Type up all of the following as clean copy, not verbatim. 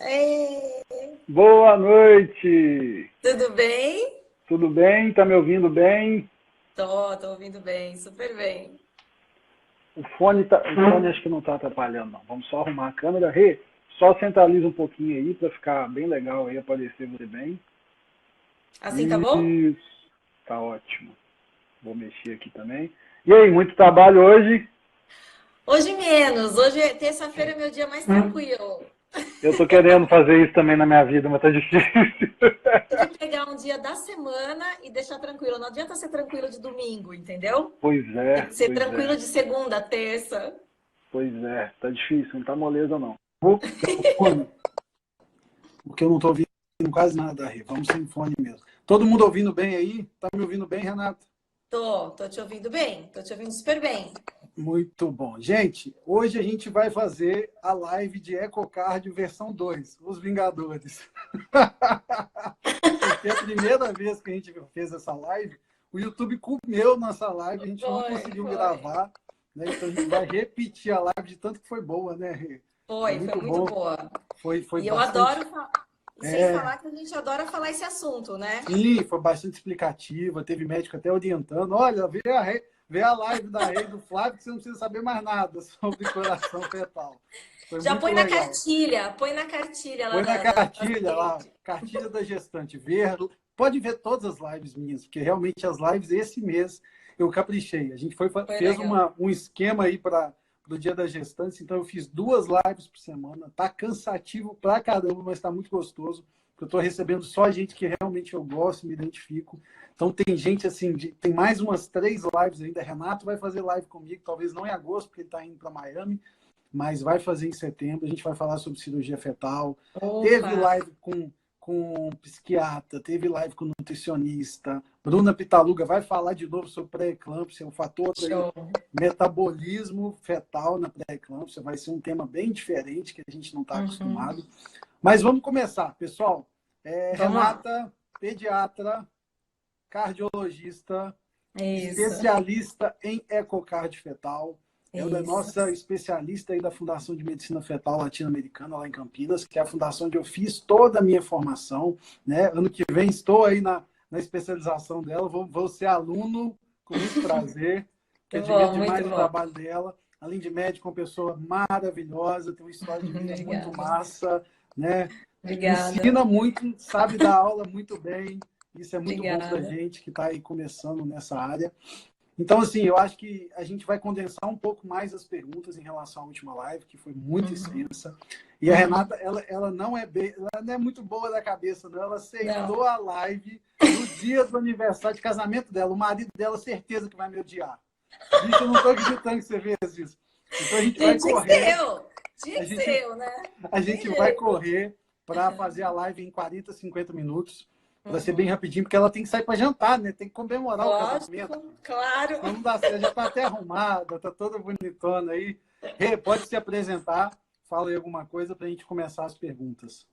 Ei, Boa noite! tudo bem? Tudo bem? Tá me ouvindo bem? Tô ouvindo bem, super bem. O fone acho que não tá atrapalhando, não. Vamos só arrumar a câmera. Rê, só centraliza um pouquinho aí para ficar bem legal aí, aparecer você bem. Assim tá bom? Isso, tá ótimo. Vou mexer aqui também. E aí, muito trabalho hoje? Hoje menos, hoje terça-feira é meu dia mais tranquilo. Eu tô querendo fazer isso também na minha vida, mas tá difícil. De pegar um dia da semana e deixar tranquilo. Não adianta ser tranquilo de domingo, entendeu? Pois Tem é, que ser pois é, tranquilo de segunda, terça. pois é. Tá difícil, não tá moleza não. Vou pegar o fone, porque eu não tô ouvindo quase nada, Rê. Vamos sem fone mesmo. Todo mundo ouvindo bem aí? Tá me ouvindo bem, Renato? Tô te ouvindo bem, tô te ouvindo super bem. Muito bom. Gente, hoje a gente vai fazer a live de EcoCardio versão 2, Os Vingadores. Porque a primeira vez que a gente fez essa live, o YouTube comeu nossa live, a gente não conseguiu Foi. gravar, né? Então a gente vai repetir a live de tanto que foi boa, né, Rê? Foi Foi muito muito bom, boa. foi E eu adoro, bastante. e sem falar que a gente adora falar esse assunto, né? Sim, foi bastante explicativa, teve médico até orientando. Olha, vê a live da Rei do Flávio que você não precisa saber mais nada sobre coração fetal. Foi Já muito legal. põe na cartilha lá Põe na da cartilha lá, paciente. cartilha da gestante. Pode ver todas as lives minhas, porque realmente as lives esse mês eu caprichei. A gente Foi fez legal. um esquema aí para o dia da gestante, então eu fiz 2 lives por semana. Tá cansativo pra caramba, mas tá muito gostoso. Eu estou recebendo só gente que realmente eu gosto, me identifico. Então tem gente assim, tem mais umas 3 lives ainda. Renato vai fazer live comigo, talvez não em agosto, porque ele está indo para Miami, mas vai fazer em setembro. A gente vai falar sobre cirurgia fetal. Teve Opa, live com psiquiatra, teve live com nutricionista. Bruna Pitaluga vai falar de novo sobre pré-eclâmpsia, o fator aí, show. metabolismo fetal na pré-eclâmpsia. Vai ser um tema bem diferente que a gente não está Uhum. acostumado. Mas vamos começar, pessoal. Vamos lá. Renata, pediatra, cardiologista, Isso, especialista em ecocardio fetal. Ela é isso. nossa especialista aí da Fundação de Medicina Fetal Latino-Americana, lá em Campinas, que é a fundação onde eu fiz toda a minha formação. Né? Ano que vem estou aí na especialização dela, vou ser aluno com muito prazer, porque Muito admiro bom, muito demais o bom. trabalho dela. Além de médico, uma pessoa maravilhosa, tem uma história de vida muito Obrigada. massa, né? Obrigada. Ensina muito, sabe dar aula muito bem. Isso é muito bom para a Obrigada. gente que está aí começando nessa área. Então, assim, eu acho que a gente vai condensar um pouco mais as perguntas em relação à última live, que foi muito Uhum. extensa. E a Uhum. Renata, ela não é muito boa da cabeça, não. Ela Não. aceitou a live no dia do aniversário de casamento dela. O marido dela, certeza que vai me odiar. Bicho, eu não estou acreditando que você fez isso. Então a gente vai Tinha que ser correr, eu. Tinha a que ser gente, eu, né? a Não tem gente vai jeito. correr para fazer a live em 40, 50 minutos, para ser bem Uhum. rapidinho, porque ela tem que sair para jantar, né? Tem que comemorar o casamento. Lógico, claro. Senão não dá certo. Já está até arrumada, está toda bonitona aí. Rê, pode se apresentar, fala aí alguma coisa para a gente começar as perguntas.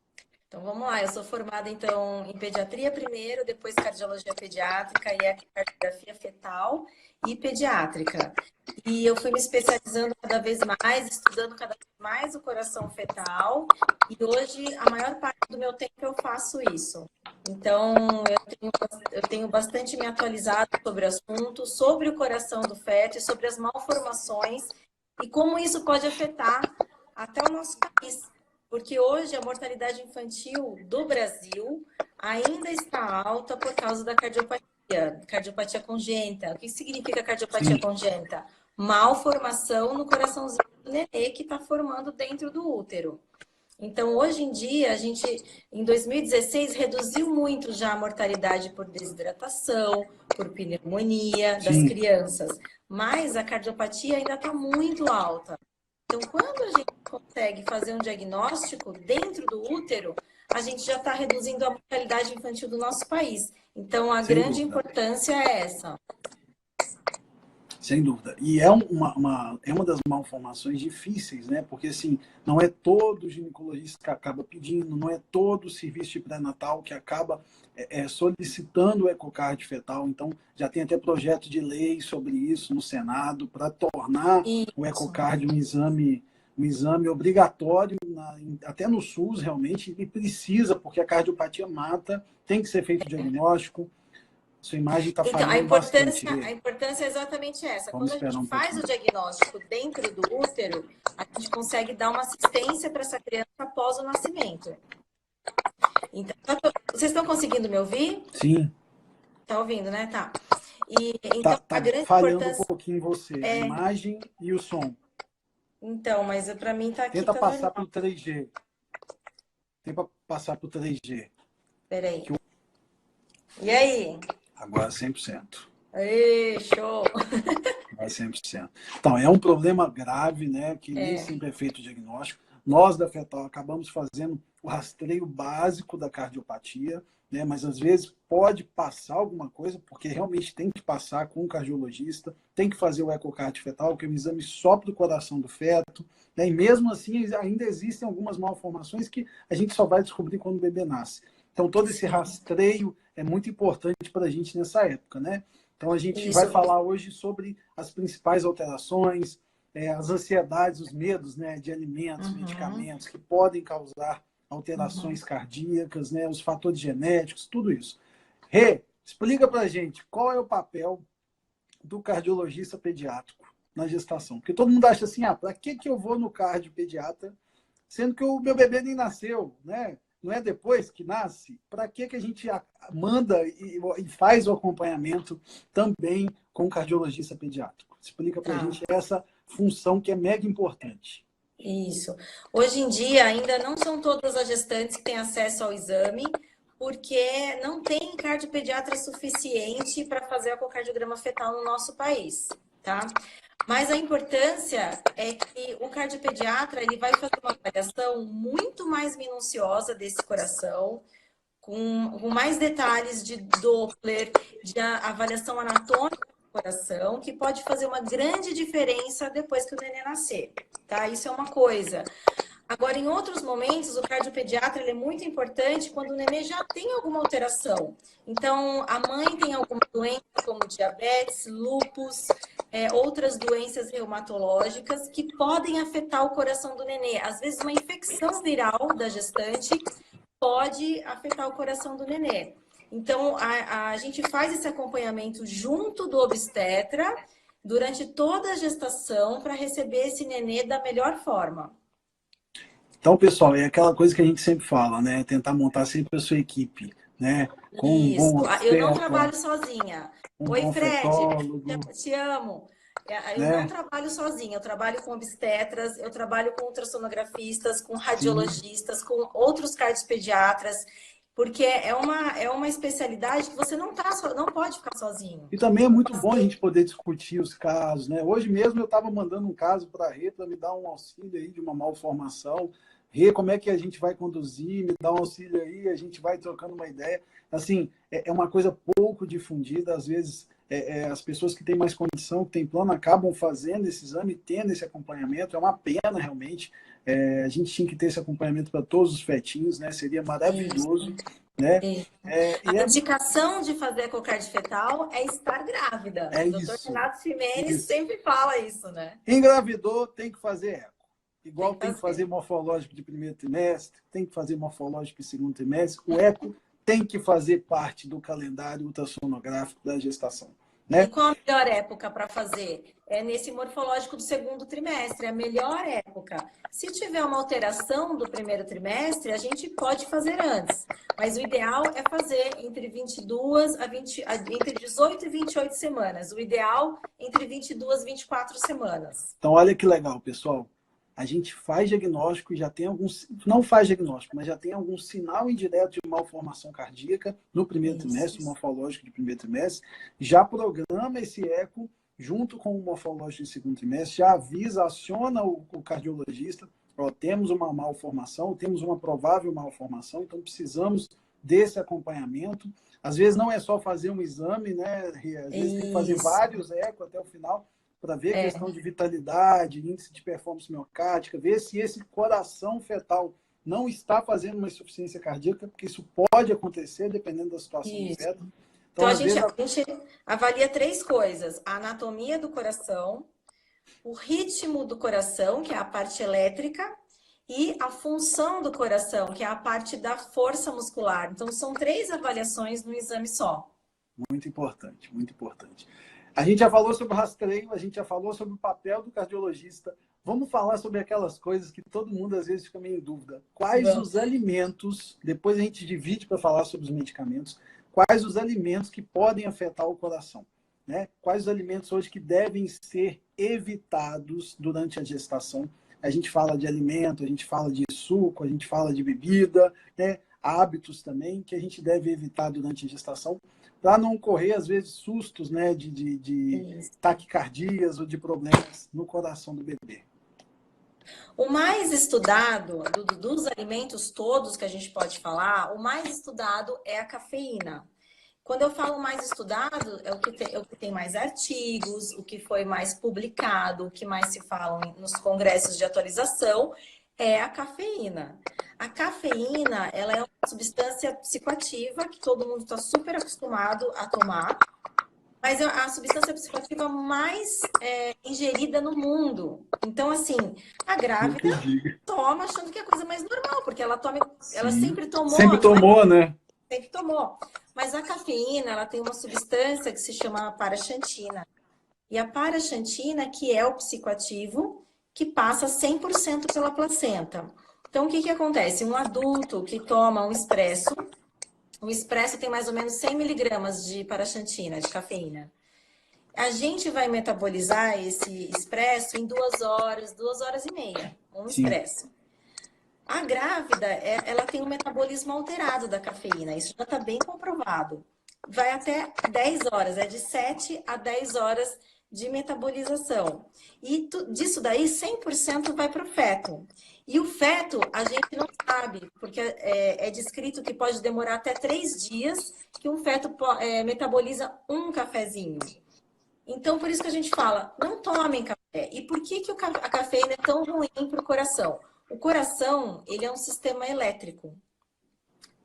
Então vamos lá, eu sou formada então em pediatria primeiro, depois cardiologia pediátrica e ecocardiografia fetal e pediátrica. E eu fui me especializando cada vez mais, estudando cada vez mais o coração fetal, e hoje a maior parte do meu tempo eu faço isso. Então eu tenho bastante me atualizado sobre o assunto, sobre o coração do feto e sobre as malformações e como isso pode afetar até o nosso país. Porque hoje a mortalidade infantil do Brasil ainda está alta por causa da cardiopatia congênita. O que significa cardiopatia Sim, congênita? Malformação no coraçãozinho do nenê que está formando dentro do útero. Então, hoje em dia, a gente, em 2016, reduziu muito já a mortalidade por desidratação, por pneumonia das sim, crianças, mas a cardiopatia ainda está muito alta. Então, quando a gente consegue fazer um diagnóstico dentro do útero, a gente já está reduzindo a mortalidade infantil do nosso país. Então, a sem grande dúvida. importância é essa. Sem dúvida. E é é uma das malformações difíceis, né? Porque, assim, não é todo ginecologista que acaba pedindo, não é todo serviço de pré-natal que acaba solicitando o ecocardio fetal. Então, já tem até projeto de lei sobre isso no Senado para tornar o Isso. ecocardio um exame obrigatório, até no SUS, realmente, e precisa, porque a cardiopatia mata, tem que ser feito o diagnóstico. Sua imagem está Então, falhando bastante. a importância é exatamente essa. Vamos Quando a esperar gente um faz pouquinho. o diagnóstico dentro do útero, a gente consegue dar uma assistência para essa criança após o nascimento. Então, vocês estão conseguindo me ouvir? Sim. Tá ouvindo, né? Tá. Então, Tá a grande falhando um importância pouquinho em você, a imagem e o som. Então, mas para mim tá aqui, Tenta tá passar normal. para o 3G. Tenta passar para o 3G. Peraí. E aí? Agora 100%. Aê, show! Agora 100%. Então, é um problema grave, né? Que nem sempre é feito o diagnóstico. Nós, da Fetal, acabamos fazendo o rastreio básico da cardiopatia, né? Mas às vezes pode passar alguma coisa, porque realmente tem que passar com o cardiologista, tem que fazer o ecocardio fetal, que é um exame só para o coração do feto, né? E mesmo assim, ainda existem algumas malformações que a gente só vai descobrir quando o bebê nasce. Então, todo esse rastreio é muito importante para a gente nessa época, né? Então, a gente vai falar hoje sobre as principais alterações, as ansiedades, os medos, né, de alimentos, medicamentos que podem causar alterações cardíacas, né, os fatores genéticos, tudo isso. Rê, explica para a gente qual é o papel do cardiologista pediátrico na gestação. Porque todo mundo acha assim, para que eu vou no cardiopediatra, sendo que o meu bebê nem nasceu, né? Não é depois que nasce? Para que a gente manda e faz o acompanhamento também com o cardiologista pediátrico? Explica para a gente essa função que é mega importante. Isso. Hoje em dia, ainda não são todas as gestantes que têm acesso ao exame, porque não tem cardiopediatra suficiente para fazer o ecocardiograma fetal no nosso país, tá? Mas a importância é que o cardiopediatra ele vai fazer uma avaliação muito mais minuciosa desse coração, com mais detalhes de Doppler, de avaliação anatômica do coração, que pode fazer uma grande diferença depois que o neném nascer, tá? Isso é uma coisa. Agora, em outros momentos, o cardiopediatra ele é muito importante quando o nenê já tem alguma alteração. Então, a mãe tem alguma doença, como diabetes, lúpus, outras doenças reumatológicas que podem afetar o coração do nenê. Às vezes, uma infecção viral da gestante pode afetar o coração do nenê. Então, a gente faz esse acompanhamento junto do obstetra durante toda a gestação para receber esse nenê da melhor forma. Então, pessoal, é aquela coisa que a gente sempre fala, né? Tentar montar sempre a sua equipe, né? Com um bom obstetra, eu não trabalho sozinha. Oi, Fred, te amo. Eu não trabalho sozinha, eu trabalho com obstetras, eu trabalho com ultrassonografistas, com radiologistas, com outros cardiopediatras, porque é uma especialidade que você não pode ficar sozinho. E também é muito bom a gente poder discutir os casos, né? Hoje mesmo eu estava mandando um caso para a Rê para me dar um auxílio aí de uma malformação. Rê, como é que a gente vai conduzir? Me dá um auxílio aí, a gente vai trocando uma ideia. Assim, é uma coisa pouco difundida, às vezes as pessoas que têm mais condição, que têm plano, acabam fazendo esse exame, tendo esse acompanhamento. É uma pena, realmente. A gente tinha que ter esse acompanhamento para todos os fetinhos, né? Seria maravilhoso. Né? A indicação de fazer ecocardio fetal é estar grávida. O doutor Renato Ximenes sempre fala isso, né? Engravidou, tem que fazer eco. Igual tem que fazer morfológico de primeiro trimestre, tem que fazer morfológico de segundo trimestre. O eco tem que fazer parte do calendário ultrassonográfico da gestação. Né? E qual a melhor época para fazer? É nesse morfológico do segundo trimestre, é a melhor época. Se tiver uma alteração do primeiro trimestre, a gente pode fazer antes. Mas o ideal é fazer entre 22 entre 18 e 28 semanas. O ideal entre 22 e 24 semanas. Então, olha que legal, pessoal. A gente faz diagnóstico e já tem alguns... Não faz diagnóstico, mas já tem algum sinal indireto de malformação cardíaca no primeiro trimestre, morfológico de primeiro trimestre. Já programa esse eco junto com o morfológico de segundo trimestre, já avisa, aciona o cardiologista. Ó, temos uma malformação, temos uma provável malformação, então precisamos desse acompanhamento. Às vezes não é só fazer um exame, né? Às vezes tem que fazer vários ecos até o final, para ver a questão de vitalidade, índice de performance miocárdica, ver se esse coração fetal não está fazendo uma insuficiência cardíaca, porque isso pode acontecer dependendo da situação do feto. Então a gente avalia 3 coisas: a anatomia do coração, o ritmo do coração, que é a parte elétrica, e a função do coração, que é a parte da força muscular. Então, são 3 avaliações no exame só. Muito importante, muito importante. A gente já falou sobre o rastreio, a gente já falou sobre o papel do cardiologista. Vamos falar sobre aquelas coisas que todo mundo às vezes fica meio em dúvida. Quais os alimentos, depois a gente divide para falar sobre os medicamentos, quais os alimentos que podem afetar o coração, né? Quais os alimentos hoje que devem ser evitados durante a gestação. A gente fala de alimento, a gente fala de suco, a gente fala de bebida, né? Hábitos também que a gente deve evitar durante a gestação, para não ocorrer, às vezes, sustos, né, de taquicardias ou de problemas no coração do bebê. O mais estudado, dos alimentos todos que a gente pode falar, o mais estudado é a cafeína. Quando eu falo mais estudado, é o que tem mais artigos, o que foi mais publicado, o que mais se fala nos congressos de atualização, é a cafeína. A cafeína, ela é uma substância psicoativa que todo mundo está super acostumado a tomar, mas é a substância psicoativa mais ingerida no mundo. Então, assim, a grávida toma achando que é a coisa mais normal, porque ela sempre tomou. Sempre tomou, né? Sempre tomou. Mas a cafeína, ela tem uma substância que se chama paraxantina. E a paraxantina, que é o psicoativo, que passa 100% pela placenta. Então, o que acontece? Um adulto que toma um expresso, o expresso tem mais ou menos 100 miligramas de paraxantina, de cafeína. A gente vai metabolizar esse expresso em 2 horas, 2 horas e meia, um expresso. A grávida, ela tem um metabolismo alterado da cafeína, isso já está bem comprovado. Vai até 10 horas, é de 7 a 10 horas de metabolização. E disso daí, 100% vai para o feto. E o feto, a gente não sabe, porque é descrito que pode demorar até 3 dias que um feto metaboliza um cafezinho. Então, por isso que a gente fala, não tomem café. E por que a cafeína é tão ruim para o coração? O coração, ele é um sistema elétrico,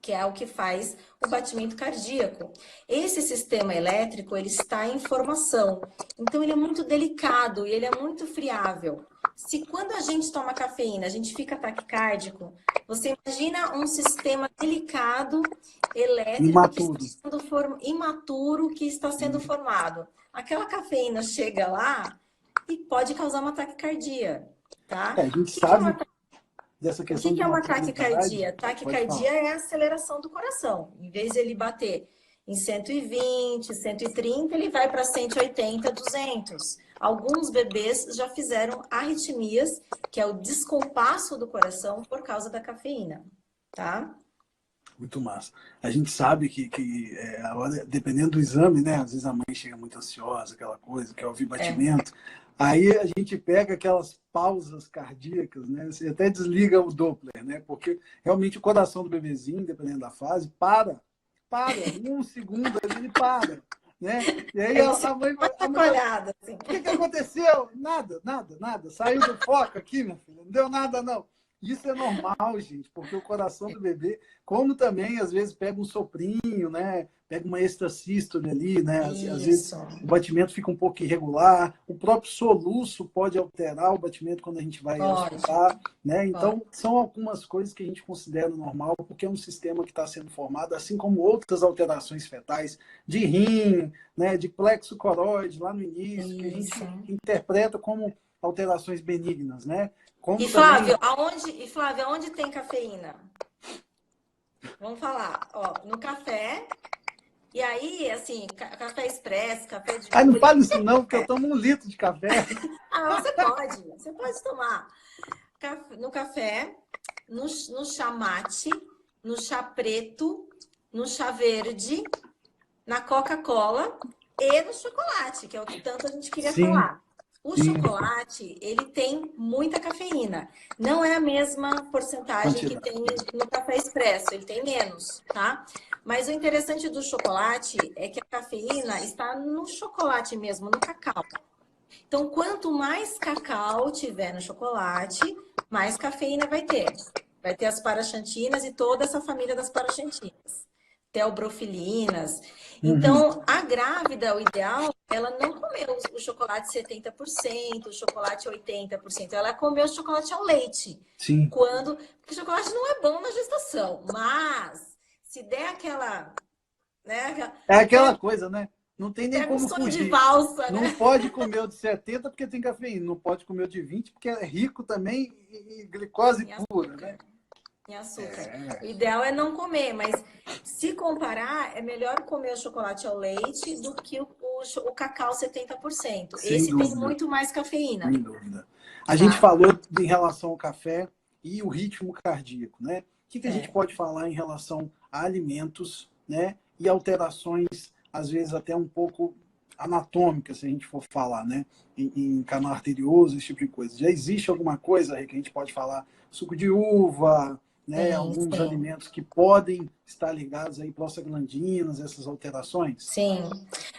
que é o que faz o batimento cardíaco. Esse sistema elétrico, ele está em formação. Então, ele é muito delicado e ele é muito friável. Se quando a gente toma cafeína, a gente fica taquicárdico, você imagina um sistema delicado, elétrico, imaturo, que está sendo formado. Aquela cafeína chega lá e pode causar uma taquicardia, tá? A gente sabe dessa questão. O que é uma taquicardia? Taquicardia é a aceleração do coração. Em vez de ele bater em 120, 130, ele vai para 180, 200. Alguns bebês já fizeram arritmias, que é o descompasso do coração por causa da cafeína, tá? Muito massa. A gente sabe que dependendo do exame, né? Às vezes a mãe chega muito ansiosa, aquela coisa, quer ouvir batimento. Aí a gente pega aquelas pausas cardíacas, né? Você até desliga o Doppler, né? Porque realmente o coração do bebezinho, dependendo da fase, para. Um segundo ele para, né? E aí a mãe vai... Assim. O que aconteceu? Nada. Saiu do foco aqui, minha filha. Não deu nada, não. Isso é normal, gente, porque o coração do bebê, como também, às vezes, pega um soprinho, né? Pega uma extrasístole ali, né? Às vezes o batimento fica um pouco irregular. O próprio soluço pode alterar o batimento quando a gente vai escutar, né? Então, são algumas coisas que a gente considera normal, porque é um sistema que está sendo formado, assim como outras alterações fetais de rim, né? De plexo coroide, lá no início, que a gente interpreta como alterações benignas, né? E Flávio, aonde tem cafeína? Vamos falar, no café. E aí, assim, café expresso, café de... não fale isso não, porque eu tomo 1 litro de café. Você pode tomar. No café, no chá mate, no chá preto, no chá verde, na Coca-Cola e no chocolate, que é o que tanto a gente queria falar. O chocolate, ele tem muita cafeína. Não é a mesma porcentagem que tem no café expresso, ele tem menos, tá? Mas o interessante do chocolate é que a cafeína está no chocolate mesmo, no cacau. Então, quanto mais cacau tiver no chocolate, mais cafeína vai ter. Vai ter as paraxantinas e toda essa família das paraxantinas. teobrofilinas. Uhum. Então, a grávida, o ideal, ela não comeu o chocolate 70%, o chocolate 80%. Ela comeu o chocolate ao leite. Sim. Porque o chocolate não é bom na gestação, mas se der aquela, né, É aquela pega, coisa, né? Não tem nem pega um como sonho de fugir. valsa, Não né? pode comer o de 70 porque tem cafeína. Não pode comer o de 20 porque é rico também e glicose Em pura, né? açúcar. Em açúcar. O É. ideal é não comer, mas se comparar, é melhor comer o chocolate ao leite do que o cacau 70%. Sem Esse tem dúvida, muito mais cafeína, sem dúvida. A gente tá? falou em relação ao café e o ritmo cardíaco, né? O que a gente É. pode falar em relação a alimentos, né? E alterações, às vezes até um pouco anatômicas, se a gente for falar, né? Em canal arterioso, esse tipo de coisa. Já existe alguma coisa aí que a gente pode falar? Suco de uva, né? Sim, Alguns sim. alimentos que podem estar ligados aí prostaglandinas, essas alterações? Sim.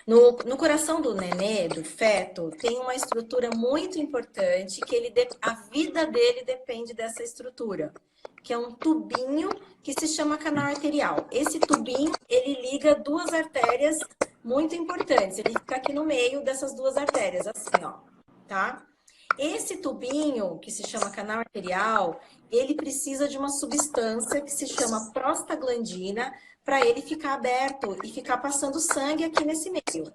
No coração do nenê, do feto, tem uma estrutura muito importante que a vida dele depende dessa estrutura, que é um tubinho que se chama canal arterial. Esse tubinho, ele liga duas artérias muito importantes. Ele fica aqui no meio dessas duas artérias, assim, ó, tá? Esse tubinho, que se chama canal arterial, ele precisa de uma substância que se chama prostaglandina para ele ficar aberto e ficar passando sangue aqui nesse meio.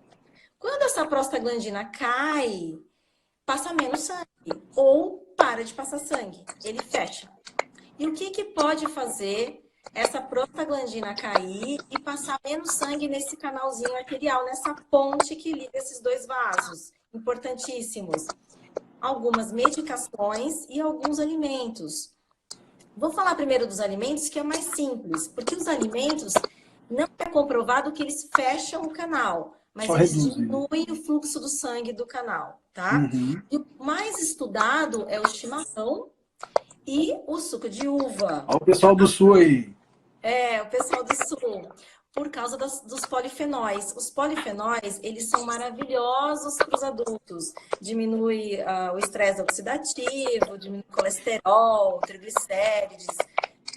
Quando essa prostaglandina cai, passa menos sangue ou para de passar sangue, ele fecha. E o que pode fazer essa prostaglandina cair e passar menos sangue nesse canalzinho arterial, nessa ponte que liga esses dois vasos importantíssimos? Algumas medicações e alguns alimentos. Vou falar primeiro dos alimentos, que é mais simples, porque os alimentos não é comprovado que eles fecham o canal, mas Só eles reduzir. diminuem o fluxo do sangue do canal, tá? Uhum. E o mais estudado é o chimarrão e o suco de uva. Olha o pessoal do Sul aí. É, o pessoal do sul, por causa dos polifenóis. Os polifenóis, eles são maravilhosos para os adultos. Diminui o estresse oxidativo, diminui colesterol, triglicérides,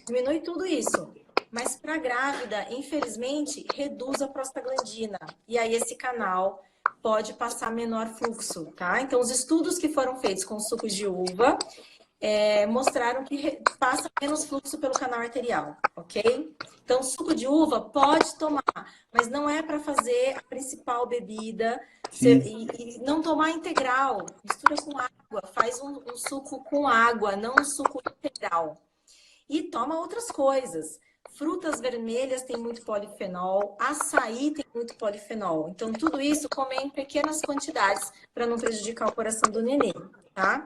diminui tudo isso. Mas para a grávida, infelizmente, reduz a prostaglandina. E aí esse canal pode passar menor fluxo, tá? Então, os estudos que foram feitos com sucos de uva mostraram que passa menos fluxo pelo canal arterial, ok? Então, suco de uva pode tomar, mas não é para fazer a principal bebida Sim. e não tomar integral. Mistura com água, faz um suco com água, não um suco integral. E toma outras coisas. Frutas vermelhas têm muito polifenol, açaí tem muito polifenol. Então, tudo isso comer em pequenas quantidades para não prejudicar o coração do neném, tá?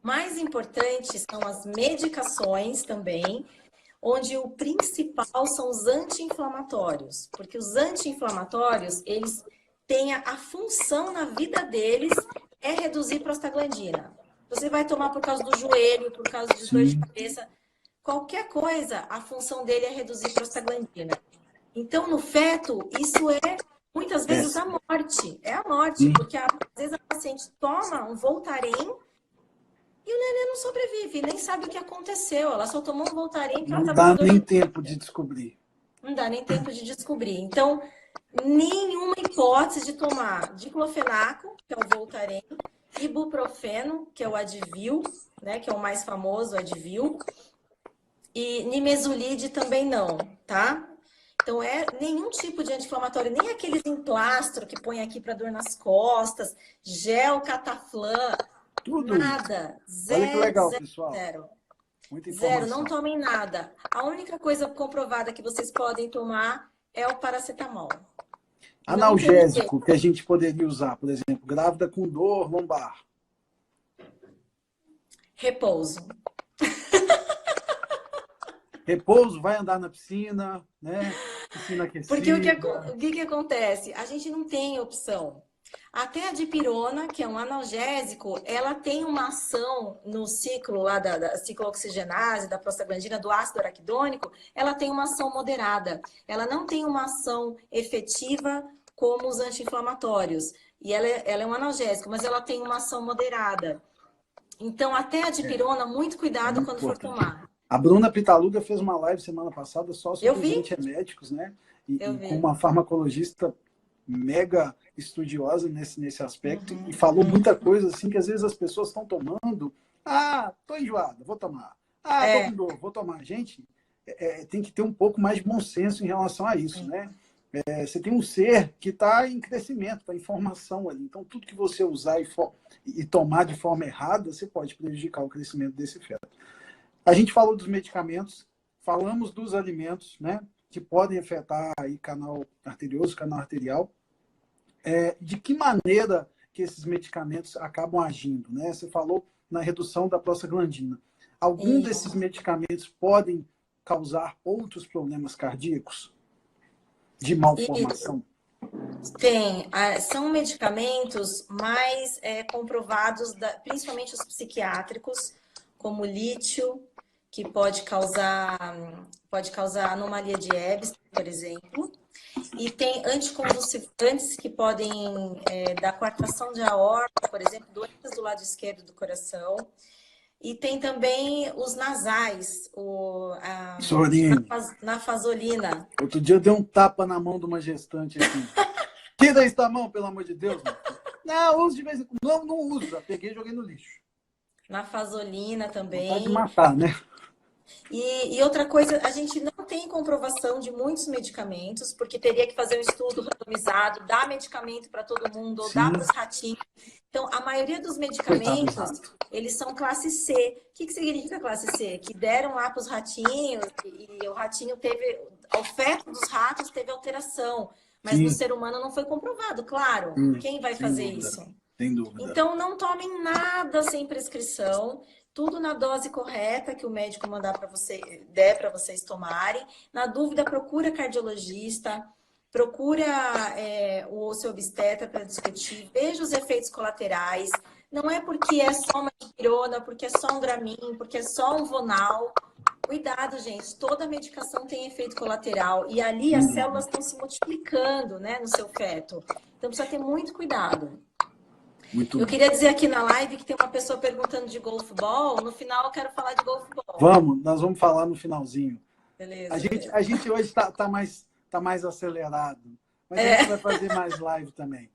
Mais importante são as medicações também, onde o principal são os anti-inflamatórios, porque os anti-inflamatórios, eles têm a função na vida deles é reduzir prostaglandina. Você vai tomar por causa do joelho, por causa de dor de Sim. cabeça, qualquer coisa, a função dele é reduzir prostaglandina. Então, no feto, isso é muitas vezes É. a morte. É a morte, Sim. porque às vezes a paciente toma um Voltaren e o neném não sobrevive, nem sabe o que aconteceu. Ela só tomou um Voltaren porque ela Não estava com dá dor nem de... tempo de descobrir. Não dá nem tempo de descobrir. Então, nenhuma hipótese de tomar diclofenaco, que é o Voltaren, ibuprofeno, que é o Advil, né, que é o mais famoso, o Advil, e nimesulide também não, tá? Então, nenhum tipo de anti-inflamatório, nem aqueles emplastro que põe aqui para dor nas costas, gel cataflã, Tudo isso. nada, Olha que zero, legal, zero, pessoal. zero. Muita Zero, não informação. tomem nada. A única coisa comprovada que vocês podem tomar é o paracetamol. Não tem jeito. Analgésico que a gente poderia usar, por exemplo, grávida com dor lombar. Repouso. Repouso, vai andar na piscina, né? Piscina Porque aquecida. o que acontece? A gente não tem opção. Até a dipirona, que é um analgésico, ela tem uma ação no ciclo lá da ciclooxigenase, da prostaglandina, do ácido araquidônico, ela tem uma ação moderada. Ela não tem uma ação efetiva como os anti-inflamatórios. E ela é um analgésico, mas ela tem uma ação moderada. Então, até a dipirona, muito É cuidado muito quando for importante. tomar. A Bruna Pitaluga fez uma live semana passada só Eu sobre os vi, antieméticos, né? eu E com vi. uma farmacologista mega estudiosa nesse aspecto e Uhum, falou uhum. muita coisa assim que às vezes as pessoas estão tomando. Ah, tô enjoada, vou tomar. Ah, tô com É, dor, vou tomar. Gente, tem que ter um pouco mais de bom senso em relação a isso, né? Você tem um ser que está em crescimento, está em formação ali. Então, tudo que você usar e tomar de forma errada, você pode prejudicar o crescimento desse feto. A gente falou dos medicamentos, falamos dos alimentos, né? Que podem afetar aí canal arterioso, canal arterial. De que maneira que esses medicamentos acabam agindo, né? Você falou na redução da prostaglandina. Algum desses isso. medicamentos podem causar outros problemas cardíacos de E malformação? tem, são medicamentos mais comprovados, principalmente os psiquiátricos, como o lítio, que pode causar anomalia de Ebstein, por exemplo. E tem anticonvulsivantes que podem dar coartação de aorta, por exemplo, doenças do lado esquerdo do coração. E tem também os nasais, Sorinho, nafasolina. outro dia eu dei um tapa na mão de uma gestante aqui. Tira isso da mão, pelo amor de Deus, meu filho. Não, uso de vez em quando. Não, não uso. Já peguei e joguei no lixo. Nafasolina Vontade de também. matar, né? E outra coisa, a gente não tem comprovação de muitos medicamentos, porque teria que fazer um estudo randomizado, dar medicamento para todo mundo ou dar para Sim, os ratinhos. Então, a maioria dos coitado dos medicamentos, ratos. eles são classe C. O que significa classe C? Que deram lá para os ratinhos e o ratinho teve, o feto dos ratos teve alteração, mas no Sim, ser humano não foi comprovado, claro. sim, Quem vai sem fazer dúvida. isso? Sem dúvida. Então, não tomem nada sem prescrição, tudo na dose correta que o médico mandar para você, der para vocês tomarem. Na dúvida, procura cardiologista, procura o seu obstetra para discutir, veja os efeitos colaterais. Não é porque é só uma dipirona, porque é só um Dramin, porque é só um Vonal. Cuidado, gente, toda medicação tem efeito colateral e ali Sem as dúvida. células estão se multiplicando, né, no seu feto. Então precisa ter muito cuidado. Muito Eu bom. queria dizer aqui na live que tem uma pessoa perguntando de golfball. No final eu quero falar de golfball. Vamos, nós vamos falar no finalzinho. A Beleza, gente, beleza. a gente hoje tá mais acelerado, mas a gente vai fazer mais live também.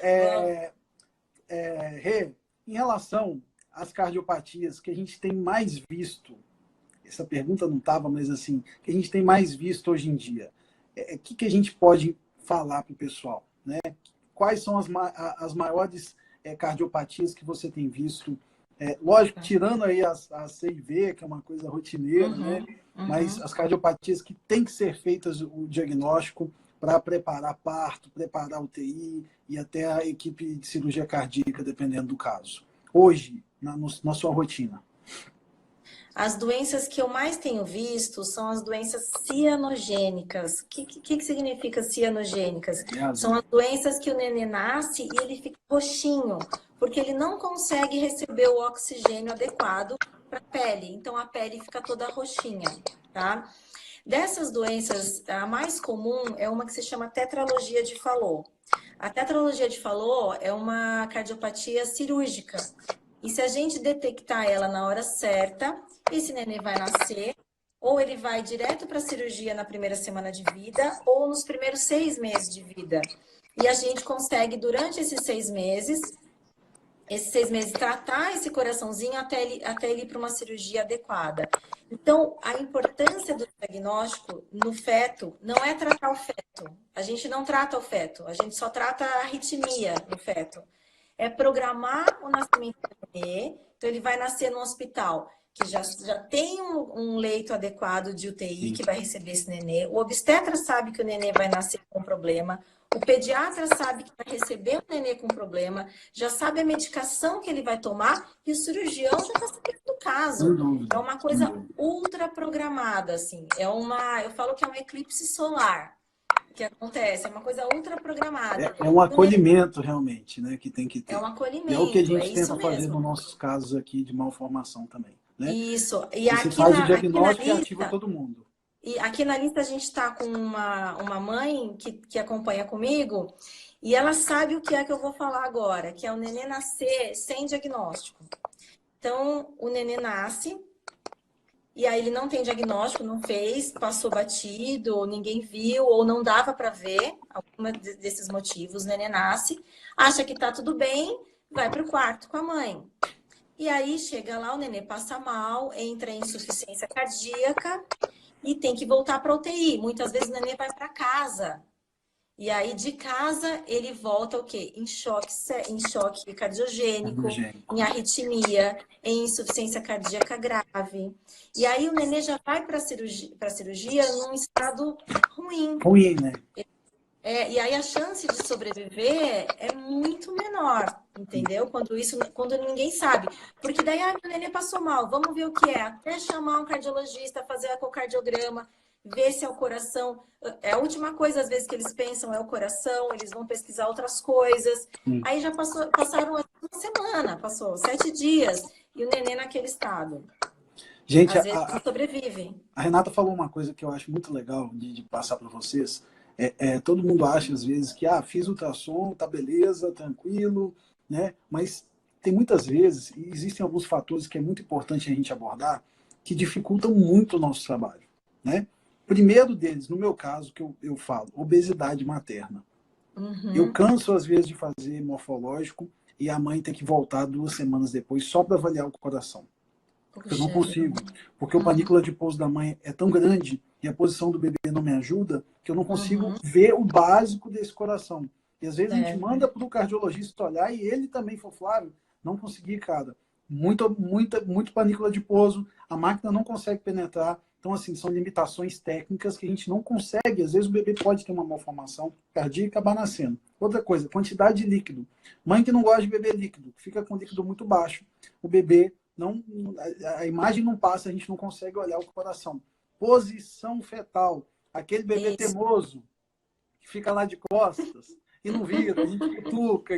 Vamos. Rê, em relação às cardiopatias que a gente tem mais visto, essa pergunta não estava, mas assim, que a gente tem mais visto hoje em dia, o que a gente pode falar para o pessoal, né? Quais são as maiores cardiopatias que você tem visto? Lógico, tirando aí a CIV, que é uma coisa rotineira, né? Uhum, Mas uhum. as cardiopatias que tem que ser feitas o diagnóstico para preparar parto, preparar UTI e até a equipe de cirurgia cardíaca, dependendo do caso. Hoje, na sua rotina. As doenças que eu mais tenho visto são as doenças cianogênicas. O que significa cianogênicas? É azul. São as doenças que o nenê nasce e ele fica roxinho, porque ele não consegue receber o oxigênio adequado para a pele. Então a pele fica toda roxinha, tá? Dessas doenças, a mais comum é uma que se chama tetralogia de Fallot. A tetralogia de Fallot é uma cardiopatia cirúrgica. E se a gente detectar ela na hora certa, esse nenê vai nascer, ou ele vai direto para a cirurgia na primeira semana de vida, ou nos primeiros 6 meses de vida. E a gente consegue, durante esses 6 meses, tratar esse coraçãozinho até ele ir para uma cirurgia adequada. Então, a importância do diagnóstico no feto não é tratar o feto. A gente não trata o feto, a gente só trata a arritmia no feto. É programar o nascimento do nenê. Então, ele vai nascer no hospital que já tem um leito adequado de UTI Sim. que vai receber esse nenê. O obstetra sabe que o nenê vai nascer com problema. O pediatra sabe que vai receber o nenê com problema, já sabe a medicação que ele vai tomar e o cirurgião já está sabendo do Sem caso. É dúvida. uma Sem coisa dúvida. ultra programada, assim. Eu falo que é um eclipse solar que acontece, é uma coisa ultra programada. É um O nenê acolhimento realmente, né, que tem que é um ter. E é o que a acolhimento, é gente isso tenta fazer nos mesmo. nossos casos aqui de malformação também, né? Isso. E Você aqui faz o aqui na diagnóstico e ativa lista, todo mundo. a gente está com uma mãe que acompanha comigo e ela sabe o que é que eu vou falar agora, que é o nenê nascer sem diagnóstico. Então, o nenê nasce, e aí ele não tem diagnóstico, não fez, passou batido, ninguém viu, ou não dava para ver, algum desses motivos, o neném nasce, acha que tá tudo bem, vai para o quarto com a mãe. E aí chega lá, o nenê passa mal, entra em insuficiência cardíaca e tem que voltar para UTI. Muitas vezes o nenê vai para casa. E aí, de casa, ele volta o quê? Em choque cardiogênico, Cardiogênico. em arritmia, em insuficiência cardíaca grave. E aí, o nenê já vai para a cirurgia num estado ruim. Ruim, né? E aí, a chance de sobreviver é muito menor, entendeu? Quando ninguém sabe. Porque daí, o nenê passou mal, vamos ver o que é. Até chamar um cardiologista, fazer ecocardiograma, ver se é o coração. É a última coisa, às vezes, que eles pensam é o coração, eles vão pesquisar outras coisas. Aí já passaram uma semana, passou 7 dias, e o neném naquele estado. Gente, Às vezes não sobrevive. a Renata falou uma coisa que eu acho muito legal de passar para vocês. Todo mundo acha, às vezes, que fiz ultrassom, tá beleza, tranquilo, né? Mas tem muitas vezes, e existem alguns fatores que é muito importante a gente abordar, que dificultam muito o nosso trabalho, né? Primeiro deles, no meu caso, que eu falo, obesidade materna. Eu canso, às vezes, de fazer morfológico e a mãe tem que voltar 2 semanas depois só para avaliar o coração. Eu não consigo, porque o panícula de pouso da mãe é tão grande e a posição do bebê não me ajuda, que eu não consigo ver o básico desse coração. E às vezes a gente manda para o cardiologista olhar e ele também falou, Flávio, não consegui, cara. Muito panícula de pouso, a máquina não consegue penetrar. Então, assim, são limitações técnicas que a gente não consegue. Às vezes o bebê pode ter uma malformação cardíaca e acabar nascendo. Outra coisa, quantidade de líquido. Mãe que não gosta de beber líquido, fica com líquido muito baixo. O bebê a imagem não passa, a gente não consegue olhar o coração. Posição fetal. Aquele bebê teimoso que fica lá de costas e não vira, a gente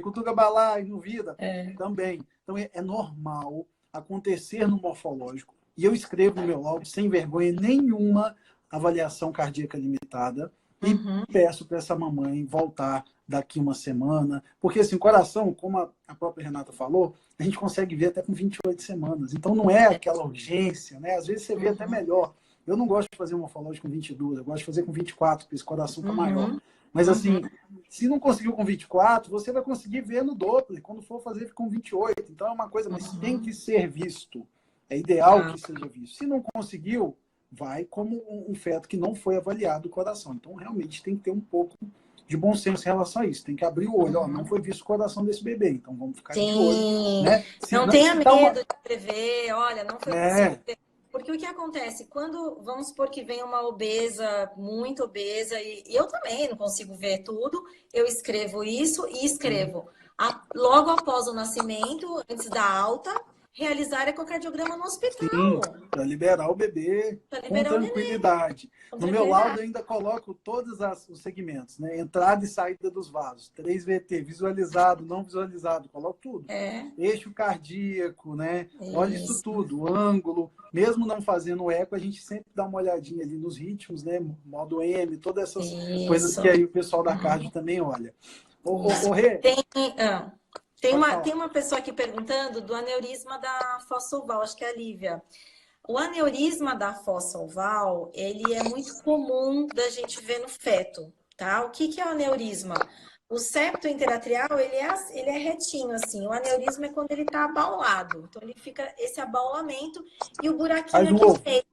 cutuca balar e não vira. Também. Então é normal acontecer no morfológico. E eu escrevo no meu laudo, sem vergonha nenhuma, avaliação cardíaca limitada e peço para essa mamãe voltar daqui uma semana. Porque, assim, coração, como a própria Renata falou, a gente consegue ver até com 28 semanas. Então, não é aquela urgência, né? Às vezes você vê até melhor. Eu não gosto de fazer morfológico com 22, eu gosto de fazer com 24, porque esse coração está maior. Mas, assim, se não conseguiu com 24, você vai conseguir ver no Doppler, quando for fazer com 28. Então, é uma coisa, mas tem que ser visto. É ideal que seja visto. Se não conseguiu, vai como um feto que não foi avaliado o coração. Então, realmente, tem que ter um pouco de bom senso em relação a isso. Tem que abrir o olho. Não foi visto o coração desse bebê, então vamos ficar de olho. Né? Não tenha medo de escrever, olha, não foi possível. Porque o que acontece? Quando, vamos supor que vem uma obesa, muito obesa, e eu também não consigo ver tudo, eu escrevo isso e escrevo. Logo após o nascimento, antes da alta, realizar ecocardiograma no hospital. Para liberar o bebê com tranquilidade. No meu laudo, eu ainda coloco todos os segmentos, né? Entrada e saída dos vasos, 3VT, visualizado, não visualizado, coloco tudo. Eixo cardíaco, né? Olha isso tudo, o ângulo. Mesmo não fazendo o eco, a gente sempre dá uma olhadinha ali nos ritmos, né? Modo M, todas essas coisas que aí o pessoal da cardio também olha. Rê, tem uma pessoa aqui perguntando do aneurisma da fossa oval, acho que é a Lívia. O aneurisma da fossa oval, ele é muito comum da gente ver no feto, tá? O que é o aneurisma? O septo interatrial, ele é retinho, assim. O aneurisma é quando ele tá abaulado. Então, ele fica esse abaulamento e o buraquinho aqui no meio,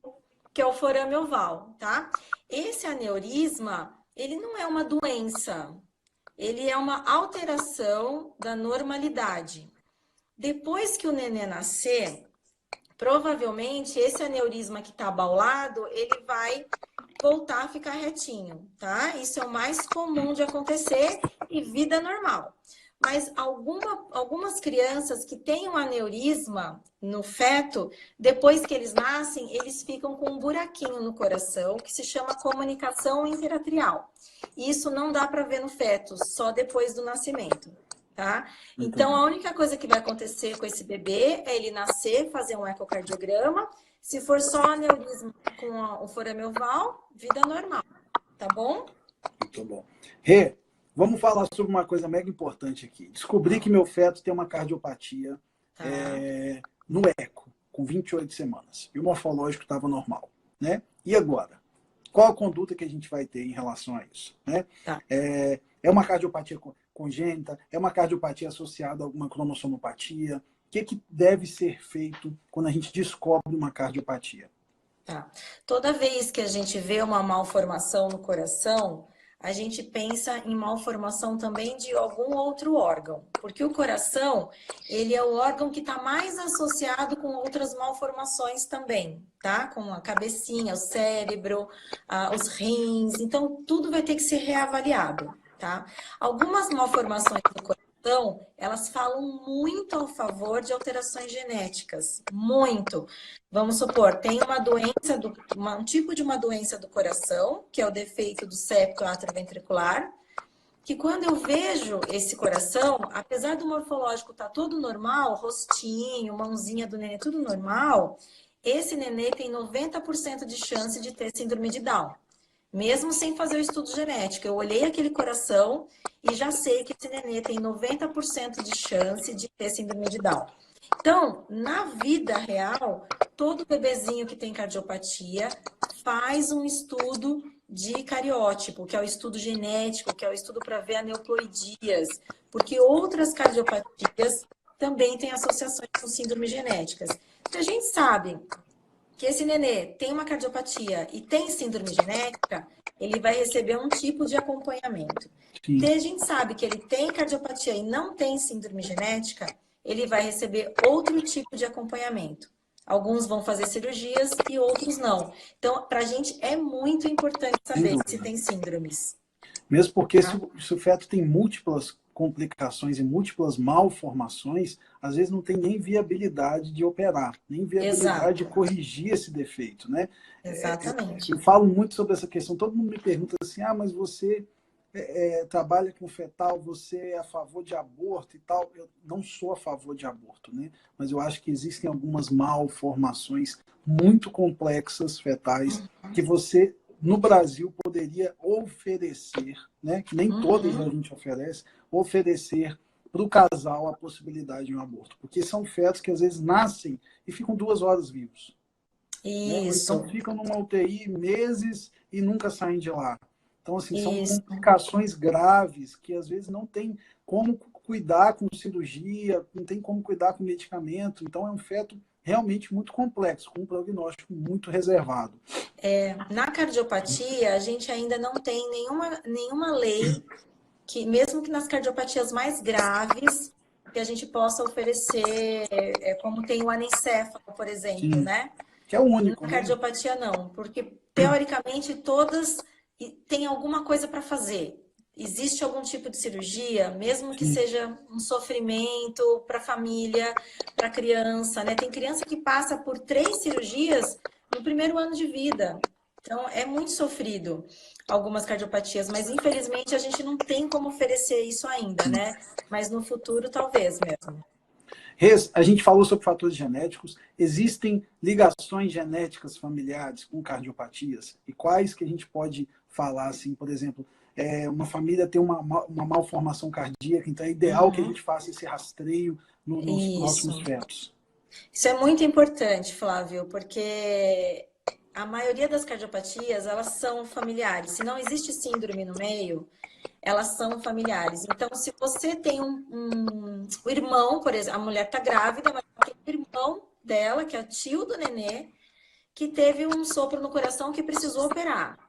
que é o forame oval, tá? Esse aneurisma, ele não é uma doença. Ele é uma alteração da normalidade. Depois que o nenê nascer, provavelmente esse aneurisma que está abaulado, ele vai voltar a ficar retinho, tá? Isso é o mais comum de acontecer e vida normal. Mas algumas crianças que têm um aneurisma no feto, depois que eles nascem, eles ficam com um buraquinho no coração, que se chama comunicação interatrial. Isso não dá para ver no feto, só depois do nascimento, tá? Então, a única coisa que vai acontecer com esse bebê é ele nascer, fazer um ecocardiograma. Se for só aneurisma com o forame oval, vida normal, tá bom? Muito bom. Rê, vamos falar sobre uma coisa mega importante aqui. Descobri que meu feto tem uma cardiopatia no eco. com 28 semanas. E o morfológico estava normal, né? E agora? Qual a conduta que a gente vai ter em relação a isso, né? Tá. É uma cardiopatia congênita? É uma cardiopatia associada a alguma cromossomopatia? O que deve ser feito quando a gente descobre uma cardiopatia? Tá. Toda vez que a gente vê uma malformação no coração, a gente pensa em malformação também de algum outro órgão, porque o coração, ele é o órgão que está mais associado com outras malformações também, tá? Com a cabecinha, o cérebro, os rins, então tudo vai ter que ser reavaliado, tá? Algumas malformações do coração, elas falam muito a favor de alterações genéticas, muito. Vamos supor, tem uma doença, um tipo de uma doença do coração, que é o defeito do septo atrioventricular, que quando eu vejo esse coração, apesar do morfológico estar todo normal, rostinho, mãozinha do nenê, tudo normal, esse nenê tem 90% de chance de ter síndrome de Down. Mesmo sem fazer o estudo genético, eu olhei aquele coração e já sei que esse nenê tem 90% de chance de ter síndrome de Down. Então, na vida real, todo bebezinho que tem cardiopatia faz um estudo de cariótipo, que é o estudo genético, que é o estudo para ver aneuploidias, porque outras cardiopatias também têm associações com síndromes genéticas. Se a gente sabe que esse nenê tem uma cardiopatia e tem síndrome genética, ele vai receber um tipo de acompanhamento. Sim. Se a gente sabe que ele tem cardiopatia e não tem síndrome genética, ele vai receber outro tipo de acompanhamento. Alguns vão fazer cirurgias e outros não. Então, para a gente é muito importante saber se tem síndromes. Mesmo porque se o feto tem múltiplas complicações e múltiplas malformações, às vezes não tem nem viabilidade de operar, nem viabilidade de corrigir esse defeito, né? Exatamente. Eu falo muito sobre essa questão, todo mundo me pergunta assim, mas você trabalha com fetal, você é a favor de aborto e tal. Eu não sou a favor de aborto, né? Mas eu acho que existem algumas malformações muito complexas fetais que você, no Brasil, poderia oferecer, né? Que nem todas a gente oferecer para o casal a possibilidade de um aborto. Porque são fetos que às vezes nascem e ficam 2 horas vivos. Né? Ou então ficam numa UTI meses e nunca saem de lá. Então, assim, são complicações graves que às vezes não tem como cuidar com cirurgia, não tem como cuidar com medicamento. Então, é um feto realmente muito complexo, com um prognóstico muito reservado. Na cardiopatia, a gente ainda não tem nenhuma lei que, mesmo que nas cardiopatias mais graves, que a gente possa oferecer, como tem o anencefalo, por exemplo, né? Que é o único. Na cardiopatia, não, porque teoricamente todas têm alguma coisa para fazer. Existe algum tipo de cirurgia, mesmo que seja um sofrimento para a família, para a criança, né? Tem criança que passa por 3 cirurgias no primeiro ano de vida. Então, é muito sofrido algumas cardiopatias, mas infelizmente a gente não tem como oferecer isso ainda, né? Mas no futuro, talvez mesmo. Rez, a gente falou sobre fatores genéticos. Existem ligações genéticas familiares com cardiopatias? E quais que a gente pode falar, assim, por exemplo, uma família tem uma malformação cardíaca, então é ideal que a gente faça esse rastreio nos próximos fetos. Isso é muito importante, Flávio, porque a maioria das cardiopatias, elas são familiares. Se não existe síndrome no meio, elas são familiares. Então, se você tem um irmão, por exemplo, a mulher está grávida, mas tem um irmão dela, que é tio do nenê, que teve um sopro no coração que precisou operar.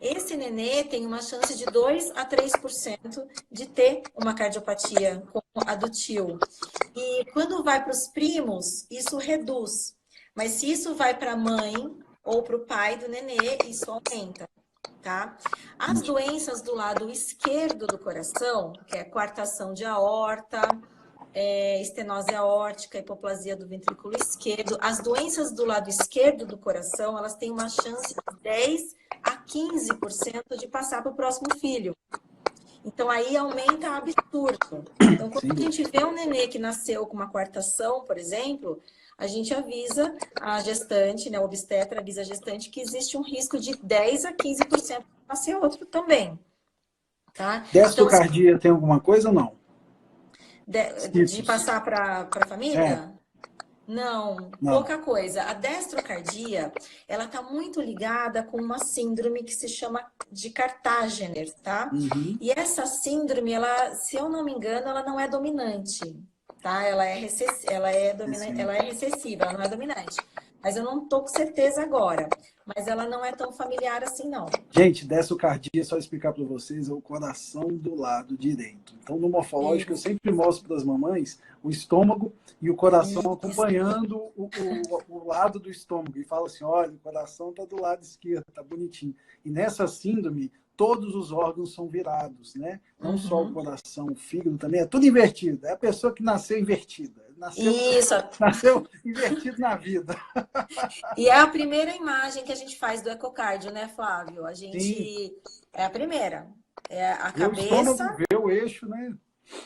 Esse nenê tem uma chance de 2 a 3% de ter uma cardiopatia como a do tio. E quando vai para os primos, isso reduz. Mas se isso vai para a mãe ou para o pai do nenê, isso aumenta. Tá? As doenças do lado esquerdo do coração, que é coartação de aorta, estenose aórtica, hipoplasia do ventrículo esquerdo, as doenças do lado esquerdo do coração, elas têm uma chance de 10 a 15% de passar para o próximo filho. Então, aí aumenta absurdo. Então, quando a gente vê um nenê que nasceu com uma coartação, por exemplo, a gente avisa a gestante, né, o obstetra avisa a gestante que existe um risco de 10 a 15% de nascer outro também. Tá? Descocardia tem alguma coisa ou não? De passar para a família? Não, Não. pouca coisa. A destrocardia, ela está muito ligada com uma síndrome que se chama de Kartagener, tá? Uhum. E essa síndrome, ela, se eu não me engano, ela não é dominante, tá? Ela é recessiva, ela não é dominante. Mas eu não tô com certeza agora. Mas ela não é tão familiar assim, não. Gente, dessocardia, só explicar para vocês, é o coração do lado direito. Então, no morfológico, eu Isso, sempre mostro para as mamães o estômago e o coração isso. acompanhando o lado do estômago. E fala assim, olha, o coração está do lado esquerdo, está bonitinho. E nessa síndrome, todos os órgãos são virados, né? Não só o Uhum. coração, o fígado também, é tudo invertido. É a pessoa que nasceu invertida. Isso. Nasceu invertido na vida. E é a primeira imagem que a gente faz do ecocardio, né, Flávio? A Sim, gente é a primeira. É vê o estômago, vê o eixo, né?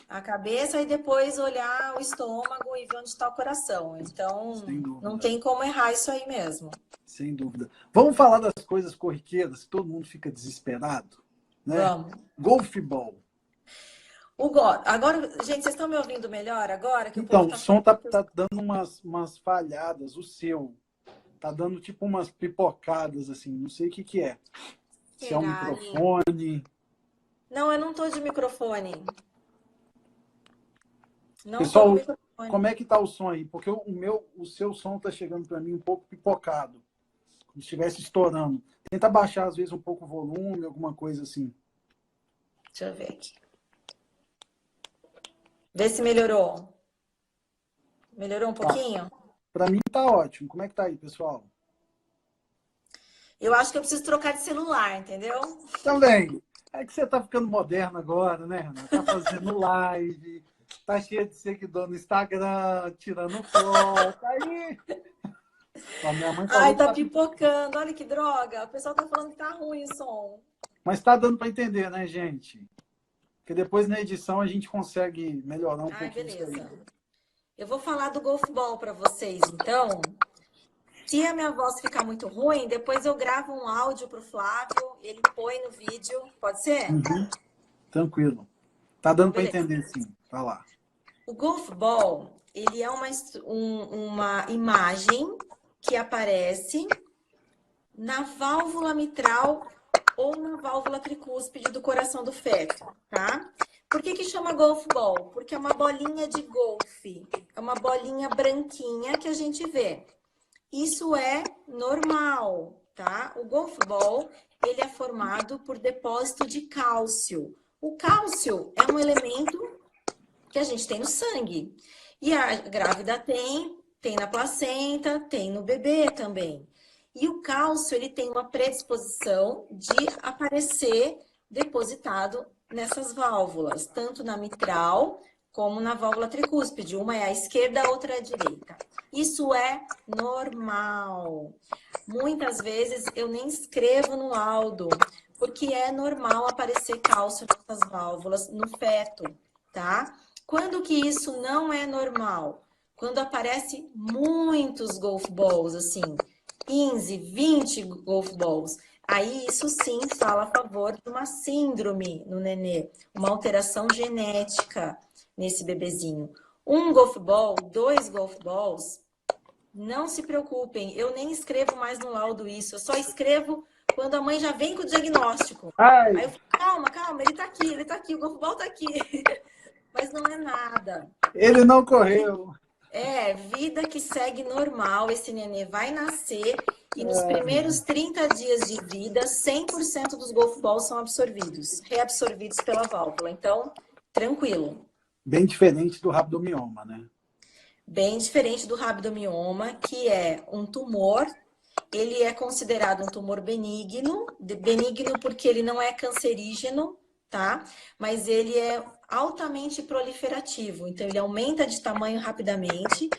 a cabeça e depois olhar o estômago e ver onde está o coração. Sem Então, não dúvida. tem como errar isso aí mesmo. Sem dúvida. Vamos falar das coisas corriqueiras, que todo mundo fica desesperado, né? Vamos. Golfball. Agora, gente, vocês estão me ouvindo melhor agora que o povo Então, o está som falando tá, que tá dando umas falhadas, o seu. Tá dando tipo umas pipocadas, assim, não sei o que que é. Se é o será, Aline? microfone. Não, eu não tô de microfone. Não tô com Pessoal, microfone. como é que tá o som aí? Porque o seu som tá chegando para mim um pouco pipocado, como se estivesse estourando. Tenta baixar, às vezes, um pouco o volume, alguma coisa assim. Deixa eu ver aqui. Vê se melhorou. Melhorou um Tá. pouquinho? Para mim tá ótimo. Como é que tá aí, pessoal? Eu acho que eu preciso trocar de celular, entendeu? Também. É que você tá ficando moderno agora, né, Renan? Tá fazendo live, tá cheio de seguidor no Instagram, tirando foto. Aí, ó, minha mãe falou Ai, que tá tá. pipocando. Olha que droga. O pessoal tá falando que tá ruim o som. Mas tá dando para entender, né, gente? Porque depois na edição a gente consegue melhorar um Ai, pouquinho isso aí. beleza. Eu vou falar do golfball para vocês, então. Se a minha voz ficar muito ruim, depois eu gravo um áudio pro Flávio, ele põe no vídeo. Pode ser? Uhum, tranquilo. Tá Então, dando para beleza. entender, sim. Tá lá. O golfball, ele é uma imagem que aparece na válvula mitral ou na válvula tricúspide do coração do feto, tá? Por que que chama golfball? Porque é uma bolinha de golfe, é uma bolinha branquinha que a gente vê. Isso é normal, tá? O golfball, ele é formado por depósito de cálcio. O cálcio é um elemento que a gente tem no sangue. E a grávida tem na placenta, tem no bebê também. E o cálcio, ele tem uma predisposição de aparecer depositado nessas válvulas, tanto na mitral como na válvula tricúspide. Uma é a esquerda, a outra é a direita. Isso é normal. Muitas vezes eu nem escrevo no laudo, porque é normal aparecer cálcio nessas válvulas no feto, tá? Quando que isso não é normal? Quando aparece muitos golf balls, assim, 15, 20 golf balls. Aí isso sim fala a favor de uma síndrome no nenê, uma alteração genética nesse bebezinho. Um golf ball, dois golf balls, não se preocupem, eu nem escrevo mais no laudo isso, eu só escrevo quando a mãe já vem com o diagnóstico. Ai, Aí eu falo, calma, calma, ele tá aqui, o golf ball tá aqui. Mas não é nada. ele não correu. É vida que segue normal. Esse nenê vai nascer e nos primeiros 30 dias de vida, 100% dos golf balls são absorvidos, reabsorvidos pela válvula. Então, tranquilo. Bem diferente do rabdomioma, né? Bem diferente do rabdomioma, que é um tumor. Ele é considerado um tumor benigno, benigno porque ele não é cancerígeno, tá? Mas ele é altamente proliferativo, então ele aumenta de tamanho rapidamente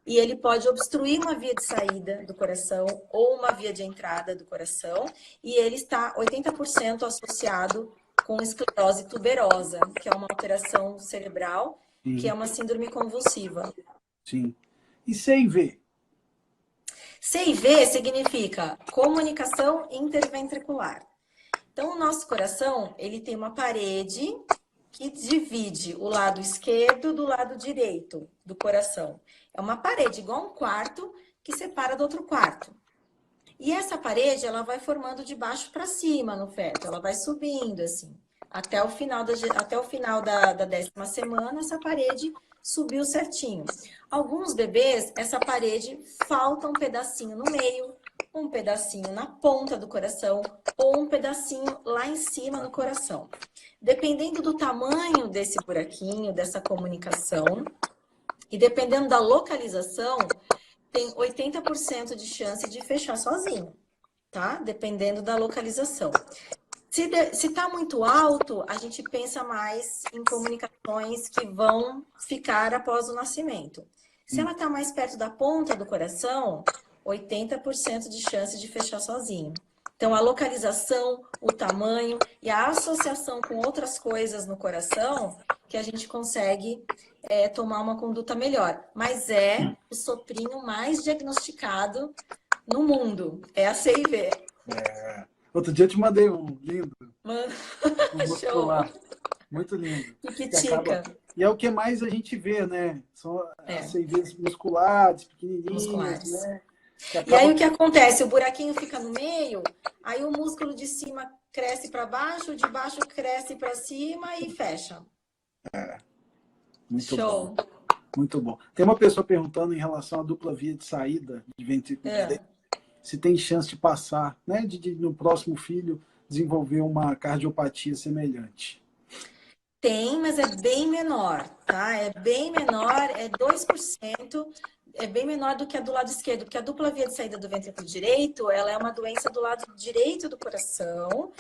e ele pode obstruir uma via de saída do coração ou uma via de entrada do coração, e ele está 80% associado com esclerose tuberosa, que é uma alteração cerebral, que é Sim, uma síndrome convulsiva. sim. E CIV? CIV significa comunicação interventricular. Então, o nosso coração, ele tem uma parede que divide o lado esquerdo do lado direito do coração. É uma parede, igual um quarto, que separa do outro quarto. E essa parede, ela vai formando de baixo para cima no feto, ela vai subindo assim. Até o final da 10ª semana, essa parede subiu certinho. Alguns bebês, essa parede falta um pedacinho no meio, um pedacinho na ponta do coração ou um pedacinho lá em cima no coração. Dependendo do tamanho desse buraquinho, dessa comunicação, e dependendo da localização, tem 80% de chance de fechar sozinho, tá? Dependendo da localização. Se tá muito alto, a gente pensa mais em comunicações que vão ficar após o nascimento. Se ela tá mais perto da ponta do coração, 80% de chance de fechar sozinho. Então, a localização, o tamanho e a associação com outras coisas no coração que a gente consegue tomar uma conduta melhor. Mas é o soprinho mais diagnosticado no mundo, é a CIV. Outro dia eu te mandei um lindo. Mano, Um muscular. Muito lindo. Piquitica. E é o que mais a gente vê, né? São as CIVs musculares, pequenininhas, né? E aí o que acontece? O buraquinho fica no meio, aí o músculo de cima cresce para baixo, o de baixo cresce para cima e fecha. Muito Show. bom. Muito bom. Tem uma pessoa perguntando em relação à dupla via de saída de ventrículo direito, se tem chance de passar, né? De no próximo filho desenvolver uma cardiopatia semelhante. Tem, mas é bem menor, tá? É bem menor, é 2%. É bem menor do que a do lado esquerdo, porque a dupla via de saída do ventrículo direito, ela é uma doença do lado direito do coração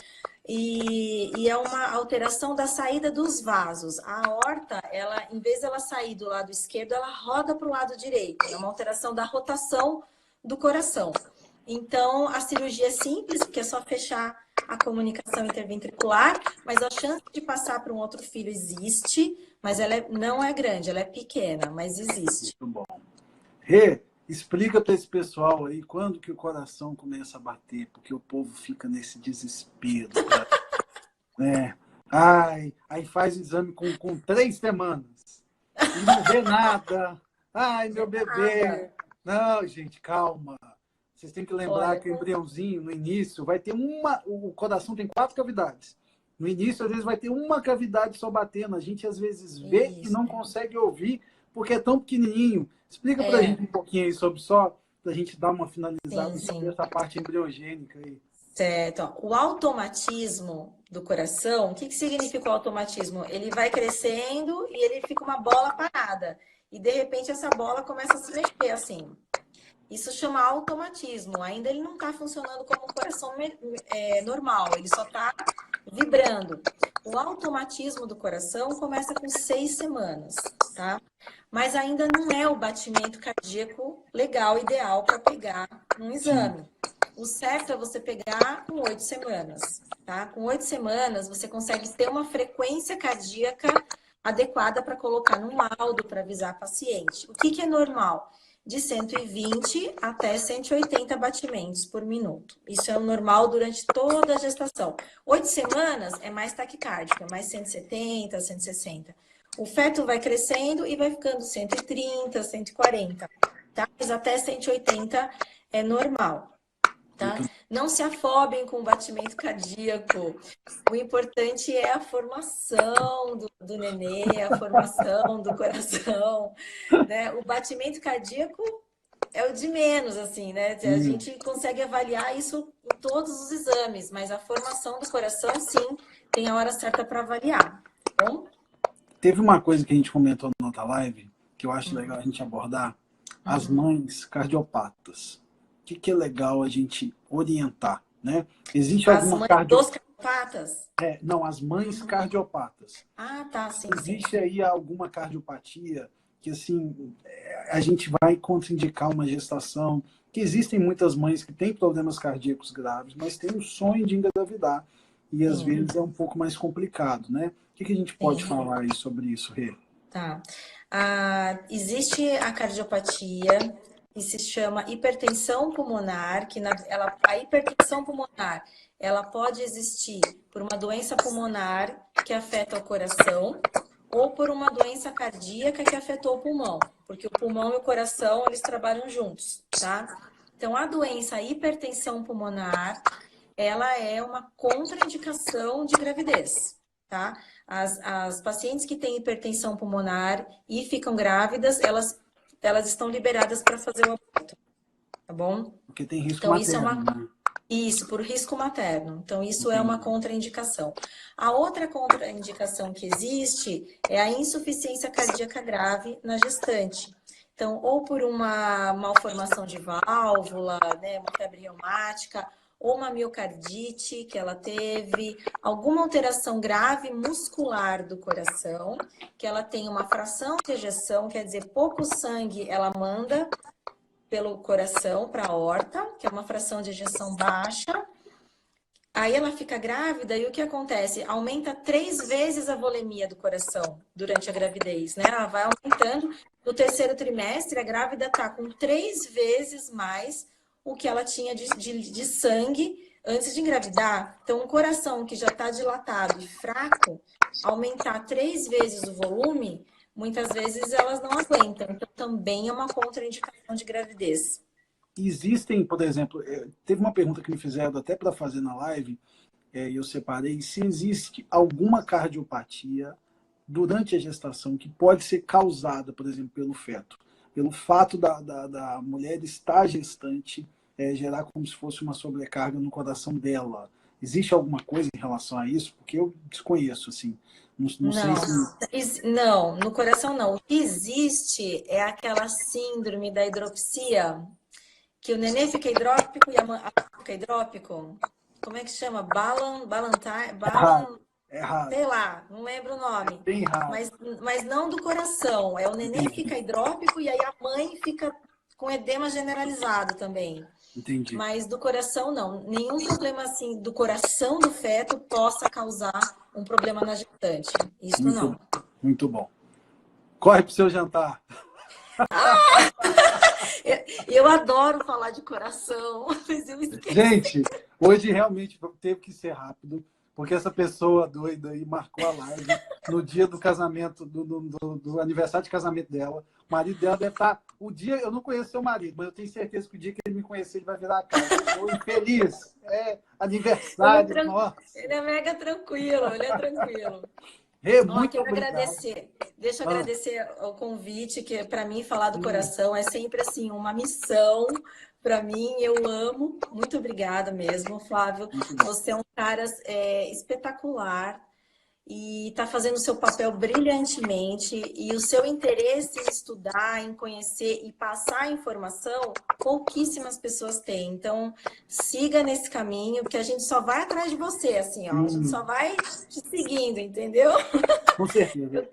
e é uma alteração da saída dos vasos. A aorta, ela, em vez de ela sair do lado esquerdo, ela roda para o lado direito. É uma alteração da rotação do coração. Então, a cirurgia é simples, porque é só fechar a comunicação interventricular, mas a chance de passar para um outro filho existe, mas ela não é grande, ela é pequena, mas existe. Muito bom. Rê, explica para esse pessoal aí quando que o coração começa a bater, porque o povo fica nesse desespero. Né? Ai, aí faz o exame com 3 semanas e não vê nada. Ai, meu bebê. Não, gente, calma. Vocês têm que lembrar que o embriãozinho, no início, vai ter o coração tem 4 cavidades. No início, às vezes, vai ter uma cavidade só batendo. A gente, às vezes, vê e não consegue ouvir, porque é tão pequenininho. Explica para a gente um pouquinho aí sobre só, para a gente dar uma finalizada sobre essa parte embriogênica aí. Certo. O automatismo do coração, o que significa o automatismo? Ele vai crescendo e ele fica uma bola parada. E, de repente, essa bola começa a se mexer assim. Isso chama automatismo. Ainda ele não está funcionando como um coração normal, ele só está vibrando. O automatismo do coração começa com 6 semanas, tá? Mas ainda não é o batimento cardíaco legal, ideal para pegar num exame. O certo é você pegar com 8 semanas, tá? Com 8 semanas você consegue ter uma frequência cardíaca adequada para colocar num laudo, para avisar a paciente. O que é normal? De 120 até 180 batimentos por minuto. Isso é o normal durante toda a gestação. 8 semanas é mais taquicárdico, é mais 170, 160. O feto vai crescendo e vai ficando 130, 140, tá? Mas até 180 é normal, tá? Não se afobem com o batimento cardíaco. O importante é a formação do nenê, a formação do coração, né? O batimento cardíaco é o de menos, assim, né? A gente consegue avaliar isso em todos os exames, mas a formação do coração, sim, tem a hora certa para avaliar, tá bom? Teve uma coisa que a gente comentou na outra live, que eu acho legal a gente abordar, as mães cardiopatas. O que é legal a gente orientar, né? Existe alguma dos cardiopatas? Não, as mães cardiopatas. Ah, tá, sim. Existe aí alguma cardiopatia que, assim, a gente vai contraindicar uma gestação, que existem muitas mães que têm problemas cardíacos graves, mas têm o sonho de engravidar, e às vezes é um pouco mais complicado, né? O que a gente pode falar aí sobre isso, Rê? Tá. Existe a cardiopatia, que se chama hipertensão pulmonar, que a hipertensão pulmonar, ela pode existir por uma doença pulmonar que afeta o coração ou por uma doença cardíaca que afetou o pulmão. porque o pulmão e o coração, eles trabalham juntos, tá? Então, a doença a hipertensão pulmonar, ela é uma contraindicação de gravidez, tá? As pacientes que têm hipertensão pulmonar e ficam grávidas, elas estão liberadas para fazer o aborto, tá bom? Porque tem risco Então, isso é materno, uma... né? Isso, por risco materno. Então, isso é Entendi. uma contraindicação. A outra contraindicação que existe é a insuficiência cardíaca grave na gestante. Então, ou por uma malformação de válvula, né, uma febre reumática, ou uma miocardite que ela teve, alguma alteração grave muscular do coração, que ela tem uma fração de ejeção, quer dizer, pouco sangue ela manda pelo coração para a aorta, que é uma fração de ejeção baixa. Aí ela fica grávida e o que acontece? Aumenta 3 vezes a volemia do coração durante a gravidez, né? Ela vai aumentando. No terceiro trimestre, a grávida está com 3 vezes mais o que ela tinha de sangue antes de engravidar. Então, um coração que já está dilatado e fraco, aumentar 3 vezes o volume, muitas vezes elas não aguentam. Então, também é uma contraindicação de gravidez. Existem, por exemplo, teve uma pergunta que me fizeram até para fazer na live, e eu separei, se existe alguma cardiopatia durante a gestação que pode ser causada, por exemplo, pelo feto, pelo fato da mulher estar gestante, gerar como se fosse uma sobrecarga no coração dela. Existe alguma coisa em relação a isso? Porque eu desconheço, assim. Não sei se... Não, no coração não. O que existe é aquela síndrome da hidroxia, que o nenê fica hidrópico e a mãe fica hidrópico. Como é que chama? Errado. Sei lá, não lembro o nome. Bem raro. Mas não do coração. É o nenê fica hidrópico e aí a mãe fica com edema generalizado também. Entendi. Mas do coração, não. Nenhum problema assim do coração do feto possa causar um problema na gestante. Isso não. Muito bom. Corre pro seu jantar. Eu adoro falar de coração, mas eu esqueci. Gente, hoje realmente teve que ser rápido, porque essa pessoa doida aí marcou a live no dia do casamento, do aniversário de casamento dela. O marido dela deve estar... O dia, eu não conheço seu marido, mas eu tenho certeza que o dia que ele me conhecer, ele vai virar a cara. Estou feliz. É aniversário, nossa. Ele é mega tranquilo, ele é tranquilo. Muito quero obrigado. agradecer. Deixa eu agradecer o convite, que para mim falar do coração é sempre assim uma missão para mim. Eu amo. Muito obrigada mesmo, Flávio. Você é um cara espetacular e está fazendo o seu papel brilhantemente. E o seu interesse em estudar, em conhecer e passar a informação, pouquíssimas pessoas têm. Então, siga nesse caminho, porque a gente só vai atrás de você, assim, ó. A gente só vai te seguindo, entendeu? Com certeza.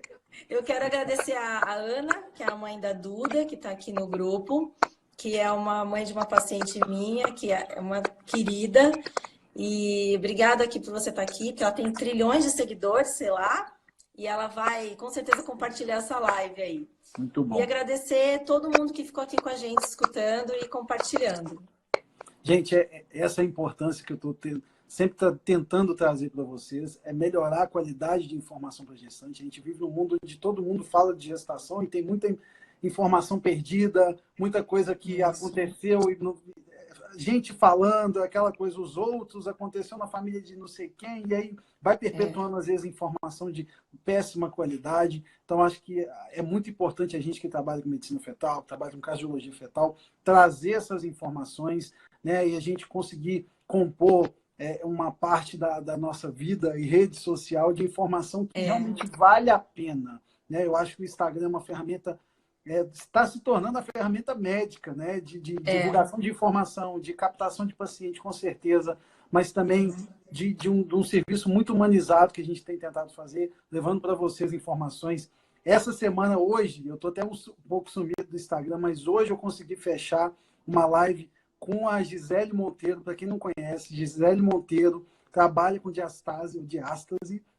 Eu quero agradecer a Ana, que é a mãe da Duda, que está aqui no grupo, que é uma mãe de uma paciente minha, que é uma querida. E obrigada aqui por você estar aqui, porque ela tem trilhões de seguidores, sei lá, e ela vai com certeza compartilhar essa live aí. Muito bom. E agradecer todo mundo que ficou aqui com a gente, escutando e compartilhando. Gente, essa é a importância que eu estou sempre tentando trazer para vocês, é melhorar a qualidade de informação para gestante. A gente vive num mundo onde todo mundo fala de gestação e tem muita informação perdida, muita coisa que aconteceu e gente falando, aquela coisa, os outros, aconteceu na família de não sei quem, e aí vai perpetuando, às vezes, informação de péssima qualidade. Então, acho que é muito importante a gente que trabalha com medicina fetal, que trabalha com cardiologia fetal, trazer essas informações, né, e a gente conseguir compor uma parte da nossa vida e rede social de informação que realmente vale a pena. Né? Eu acho que o Instagram é uma ferramenta... está se tornando a ferramenta médica, né? de divulgação de informação, de captação de paciente, com certeza, mas também de um serviço muito humanizado que a gente tem tentado fazer, levando para vocês informações. Essa semana, hoje, eu estou até um pouco sumido do Instagram, mas hoje eu consegui fechar uma live com a Gisele Monteiro. Para quem não conhece, Gisele Monteiro trabalha com diástase,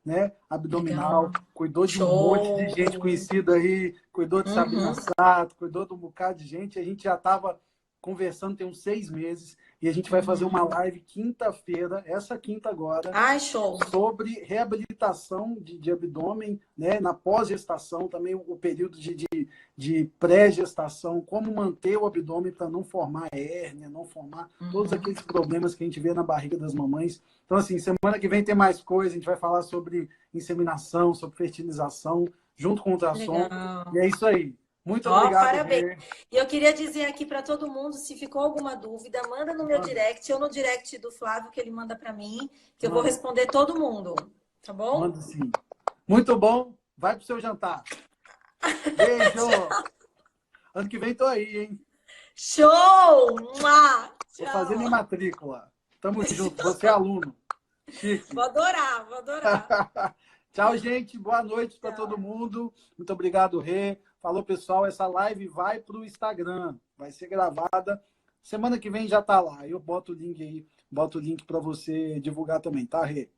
né, abdominal, legal. Cuidou de um monte de gente conhecida aí, cuidou de Sabrina Sato, cuidou de um bocado de gente. A gente já estava conversando tem uns 6 meses. E a gente vai fazer uma live quinta-feira, essa quinta agora, Ai, show. sobre reabilitação de abdômen, né, na pós-gestação, também o período de pré-gestação, como manter o abdômen para não formar hérnia, não formar todos aqueles problemas que a gente vê na barriga das mamães. Então, assim, semana que vem tem mais coisa, a gente vai falar sobre inseminação, sobre fertilização, junto com o ultrassom. Legal. E é isso aí. Muito Ó, obrigado, parabéns. Rê. E eu queria dizer aqui para todo mundo, se ficou alguma dúvida, manda no meu direct ou no direct do Flávio, que ele manda para mim, que eu vou responder todo mundo. Tá bom? Manda sim. Muito bom. Vai pro seu jantar. Beijo. Ano que vem tô aí, hein? Show! Mua! Vou fazer minha Tchau! matrícula. Tamo junto. Você é aluno. Chique. Vou adorar, vou adorar. Tchau, gente. Boa noite para Tchau. todo mundo. Muito obrigado, Rê. Falou, pessoal. Essa live vai pro Instagram. Vai ser gravada. Semana que vem já tá lá. Eu boto o link aí. Boto o link para você divulgar também, tá, Rê?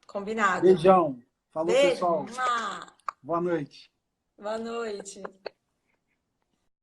Combinado. Beijão. Falou, Beijo. pessoal. Mua! Boa noite. Boa noite.